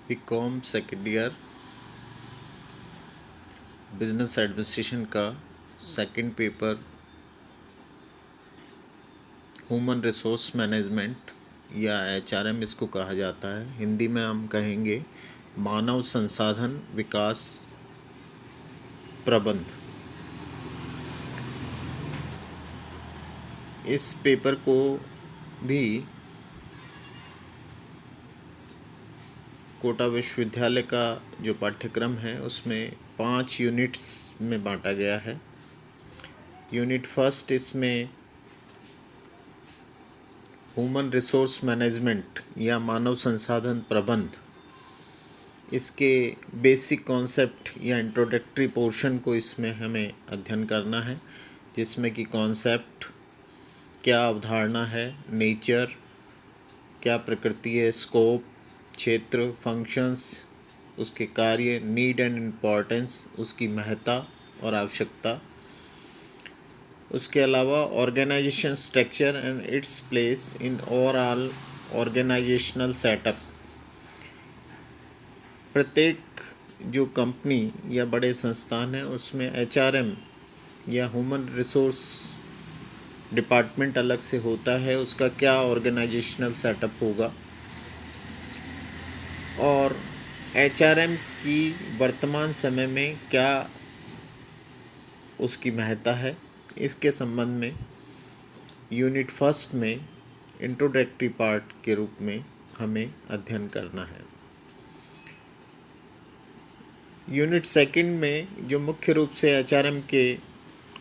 BCom second year business administration का second paper human resource management या HRM इसको कहा जाता है। हिंदी में हम कहेंगे मानव संसाधन विकास प्रबंध। इस पेपर को भी कोटा विश्वविद्यालय का जो पाठ्यक्रम है उसमें 5 यूनिट्स में बांटा गया है। यूनिट फर्स्ट इसमें ह्यूमन रिसोर्स मैनेजमेंट या मानव संसाधन प्रबंध, इसके बेसिक कॉन्सेप्ट या इंट्रोडक्टरी पोर्शन को इसमें हमें अध्ययन करना है, जिसमें कि कॉन्सेप्ट क्या, अवधारणा है, नेचर क्या, प्रकृति है, स्कोप, क्षेत्र, फंक्शंस, उसके कार्य, नीड एंड इम्पॉर्टेंस, उसकी महत्ता और आवश्यकता। उसके अलावा organisation structure and its place in overall organisational setup. प्रत्येक जो कंपनी या बड़े संस्थान हैं उसमें एचआरएम या ह्यूमन रिसोर्स डिपार्टमेंट अलग से होता है, उसका क्या ऑर्गेनाइजेशनल सेटअप होगा और एचआरएम की वर्तमान समय में क्या उसकी महत्ता है, इसके संबंध में यूनिट फर्स्ट में इंट्रोडक्टरी पार्ट के रूप में हमें अध्ययन करना है। यूनिट सेकंड में जो मुख्य रूप से एचआरएम के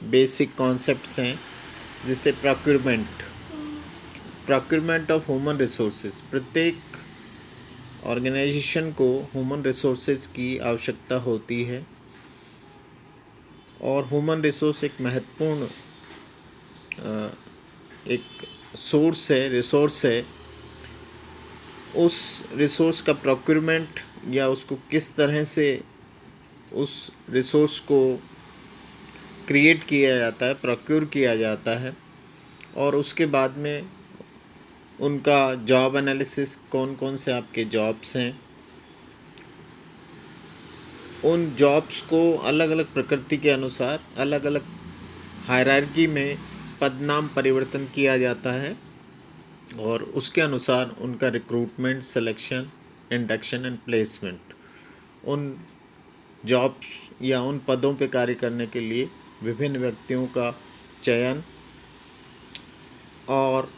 बेसिक कॉन्सेप्ट्स हैं, जैसे प्रोक्यूरमेंट ऑफ ह्यूमन रिसोर्सेज। प्रत्येक ऑर्गेनाइजेशन को ह्यूमन रिसोर्सेज की आवश्यकता होती है और ह्यूमन रिसोर्स एक महत्वपूर्ण एक सोर्स है, रिसोर्स है। उस रिसोर्स का प्रोक्यूरमेंट या उसको किस तरह से उस रिसोर्स को क्रिएट किया जाता है, प्रोक्यूर किया जाता है और उसके बाद में उनका जॉब एनालिसिस, कौन कौन से आपके जॉब्स हैं, उन जॉब्स को अलग अलग प्रकृति के अनुसार अलग अलग हायरार्की में पदनाम परिवर्तन किया जाता है और उसके अनुसार उनका recruitment, selection, induction and placement, उन जॉब्स या उन पदों पे कार्य करने के लिए विभिन्न व्यक्तियों का चयन और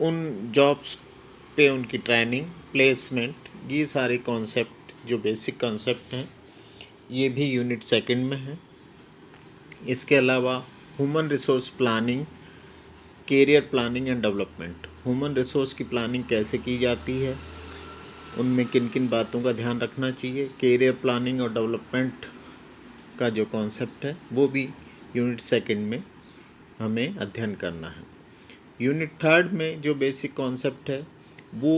उन जॉब्स पे उनकी ट्रेनिंग, प्लेसमेंट, ये सारे कॉन्सेप्ट जो बेसिक कॉन्सेप्ट हैं ये भी यूनिट सेकंड में है। इसके अलावा human resource planning, career planning and development. Human resource की प्लानिंग कैसे की जाती है, उनमें किन किन बातों का ध्यान रखना चाहिए, कैरियर प्लानिंग और डेवलपमेंट का जो कॉन्सेप्ट है वो भी यूनिट सेकंड में हमें अध्ययन करना है। यूनिट थर्ड में जो बेसिक कॉन्सेप्ट है वो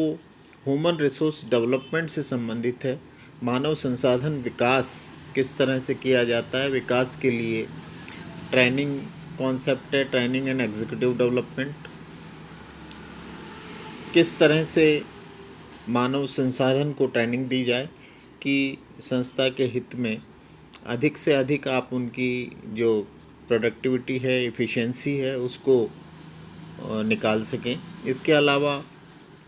ह्यूमन रिसोर्स डेवलपमेंट से संबंधित है। मानव संसाधन विकास किस तरह से किया जाता है, विकास के लिए ट्रेनिंग कॉन्सेप्ट है, ट्रेनिंग एंड एग्जीक्यूटिव डेवलपमेंट। किस तरह से मानव संसाधन को ट्रेनिंग दी जाए कि संस्था के हित में अधिक से अधिक आप उनकी जो प्रोडक्टिविटी है, एफिशिएंसी है, उसको निकाल सकें। इसके अलावा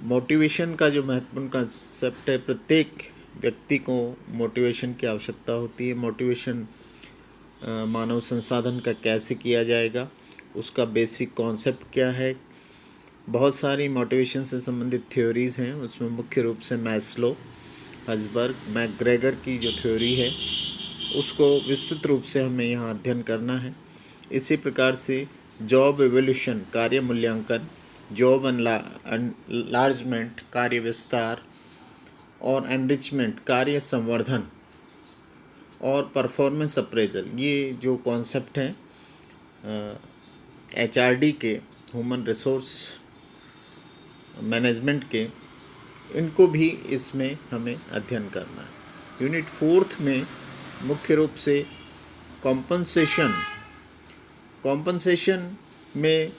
मोटिवेशन का जो महत्वपूर्ण कंसेप्ट है, प्रत्येक व्यक्ति को मोटिवेशन की आवश्यकता होती है। मोटिवेशन मानव संसाधन का कैसे किया जाएगा, उसका बेसिक कॉन्सेप्ट क्या है। बहुत सारी मोटिवेशन से संबंधित थ्योरीज़ हैं, उसमें मुख्य रूप से मैस्लो, हर्ट्ज़बर्ग, मैकग्रेगर की जो थ्योरी है उसको विस्तृत रूप से हमें यहाँ अध्ययन करना है। इसी प्रकार से जॉब एवोल्यूशन, कार्य मूल्यांकन, जॉब एनलार्जमेंट, कार्य विस्तार और एनरिचमेंट, कार्य संवर्धन और परफॉर्मेंस अप्रेजल, ये जो कॉन्सेप्ट हैं एचआरडी के, ह्यूमन रिसोर्स मैनेजमेंट के, इनको भी इसमें हमें अध्ययन करना है। यूनिट फोर्थ में मुख्य रूप से कॉम्पनसेशन में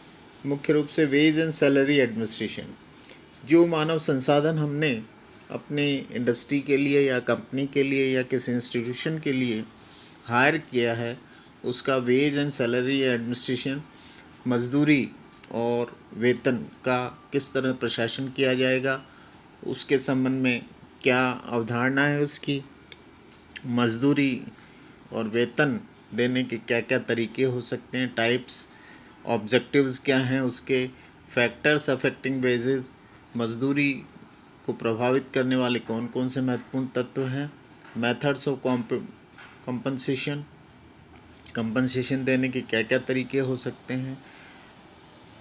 मुख्य रूप से वेज एंड सैलरी एडमिनिस्ट्रेशन। जो मानव संसाधन हमने अपनी इंडस्ट्री के लिए या कंपनी के लिए या किसी इंस्टीट्यूशन के लिए हायर किया है उसका वेज एंड सैलरी एडमिनिस्ट्रेशन, मजदूरी और वेतन का किस तरह प्रशासन किया जाएगा, उसके संबंध में क्या अवधारणा है उसकी, मजदूरी और वेतन देने के क्या क्या तरीके हो सकते हैं, टाइप्स, ऑब्जेक्टिव्स क्या हैं उसके, फैक्टर्स अफेक्टिंग वेजेस, मजदूरी को प्रभावित करने वाले कौन कौन से महत्वपूर्ण तत्व हैं, मेथड्स ऑफ कंपनसेशन देने के क्या क्या तरीके हो सकते हैं,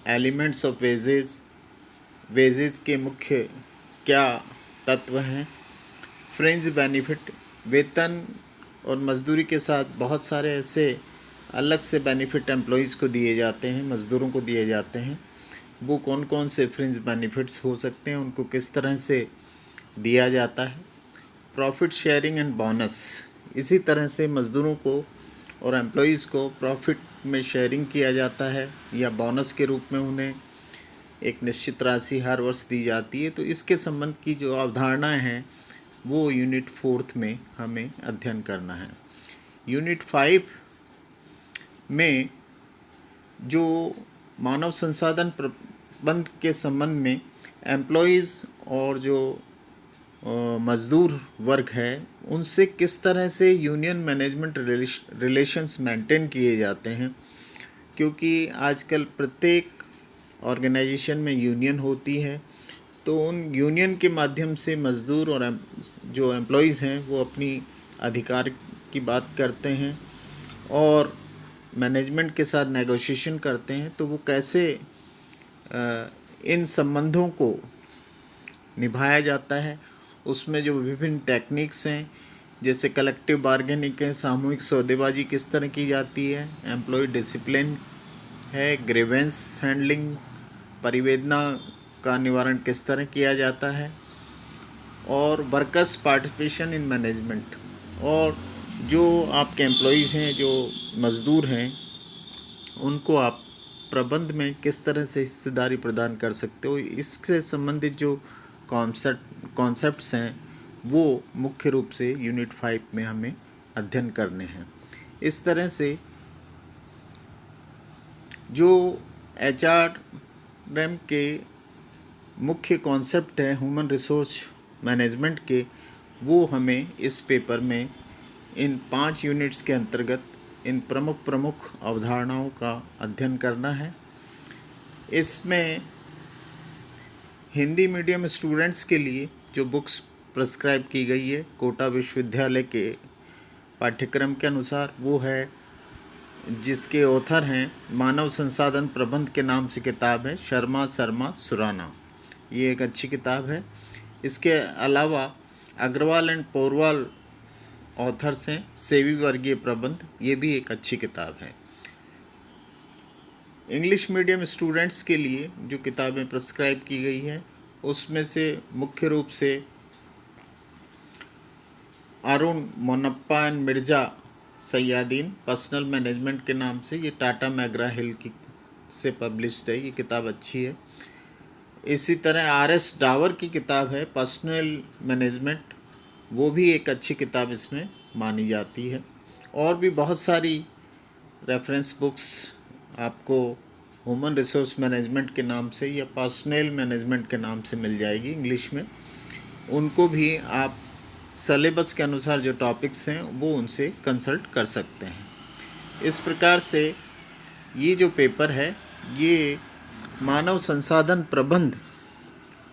एलिमेंट्स ऑफ वेजेस के मुख्य क्या तत्व हैं, फ्रिंज बेनिफिट, वेतन और मजदूरी के साथ बहुत सारे ऐसे अलग से बेनिफिट एम्प्लॉयज़ को दिए जाते हैं, मज़दूरों को दिए जाते हैं, वो कौन कौन से फ्रिंज बेनिफिट्स हो सकते हैं, उनको किस तरह से दिया जाता है, प्रॉफिट शेयरिंग एंड बोनस, इसी तरह से मज़दूरों को और एम्प्लॉयज़ को प्रॉफिट में शेयरिंग किया जाता है या बोनस के रूप में उन्हें एक निश्चित राशि हर वर्ष दी जाती है। तो इसके संबंध की जो अवधारणाएं हैं वो यूनिट 4 में हमें अध्ययन करना है। यूनिट 5 में जो मानव संसाधन प्रबंध के संबंध में एम्प्लॉयज़ और जो मज़दूर वर्ग है उनसे किस तरह से यूनियन मैनेजमेंट रिलेशंस मेंटेन किए जाते हैं, क्योंकि आजकल प्रत्येक ऑर्गेनाइजेशन में यूनियन होती है, तो उन यूनियन के माध्यम से मज़दूर और जो एम्प्लॉयज़ हैं वो अपनी अधिकार की बात करते हैं और मैनेजमेंट के साथ नेगोशिएशन करते हैं। तो वो कैसे इन संबंधों को निभाया जाता है, उसमें जो विभिन्न टेक्निक्स हैं जैसे कलेक्टिव बार्गेनिंग है, सामूहिक सौदेबाजी किस तरह की जाती है, एम्प्लॉय डिसिप्लिन है, ग्रीवेंस हैंडलिंग, परिवेदना का निवारण किस तरह किया जाता है, और वर्कर्स पार्टिसिपेशन इन मैनेजमेंट, और जो आपके एम्प्लॉयज़ हैं, जो मज़दूर हैं, उनको आप प्रबंध में किस तरह से हिस्सेदारी प्रदान कर सकते हो, इससे संबंधित जो कॉन्सेप्ट्स हैं वो मुख्य रूप से यूनिट 5 में हमें अध्ययन करने हैं। इस तरह से जो HRM के मुख्य कॉन्सेप्ट है ह्यूमन रिसोर्स मैनेजमेंट के, वो हमें इस पेपर में इन 5 यूनिट्स के अंतर्गत इन प्रमुख अवधारणाओं का अध्ययन करना है। इसमें हिंदी मीडियम स्टूडेंट्स के लिए जो बुक्स प्रिस्क्राइब की गई है कोटा विश्वविद्यालय के पाठ्यक्रम के अनुसार, वो है जिसके ऑथर हैं मानव संसाधन प्रबंध के नाम से किताब है शर्मा सुराना, ये एक अच्छी किताब है। इसके अलावा अग्रवाल एंड पोरवाल ऑथर्स हैं सेवी वर्गीय प्रबंध, ये भी एक अच्छी किताब है। इंग्लिश मीडियम स्टूडेंट्स के लिए जो किताबें प्रिस्क्राइब की गई हैं उसमें से मुख्य रूप से Arun Monappa and Mirza Saiyadain personnel management के नाम से, ये टाटा मैग्रा हिल की से पब्लिश्ड है, ये किताब अच्छी है। इसी तरह RS डावर की किताब है पर्सनल मैनेजमेंट, वो भी एक अच्छी किताब इसमें मानी जाती है। और भी बहुत सारी रेफरेंस बुक्स आपको ह्यूमन रिसोर्स मैनेजमेंट के नाम से या पर्सनल मैनेजमेंट के नाम से मिल जाएगी इंग्लिश में, उनको भी आप सिलेबस के अनुसार जो टॉपिक्स हैं वो उनसे कंसल्ट कर सकते हैं। इस प्रकार से ये जो पेपर है ये मानव संसाधन प्रबंध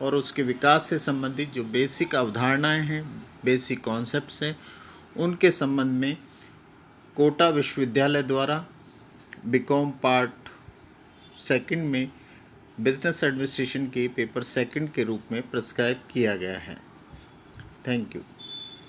और उसके विकास से संबंधित जो बेसिक अवधारणाएं हैं, बेसिक कॉन्सेप्ट्स हैं, उनके संबंध में कोटा विश्वविद्यालय द्वारा बीकॉम पार्ट 2 में बिजनेस एडमिनिस्ट्रेशन के पेपर 2 के रूप में प्रिस्क्राइब किया गया है। Thank you.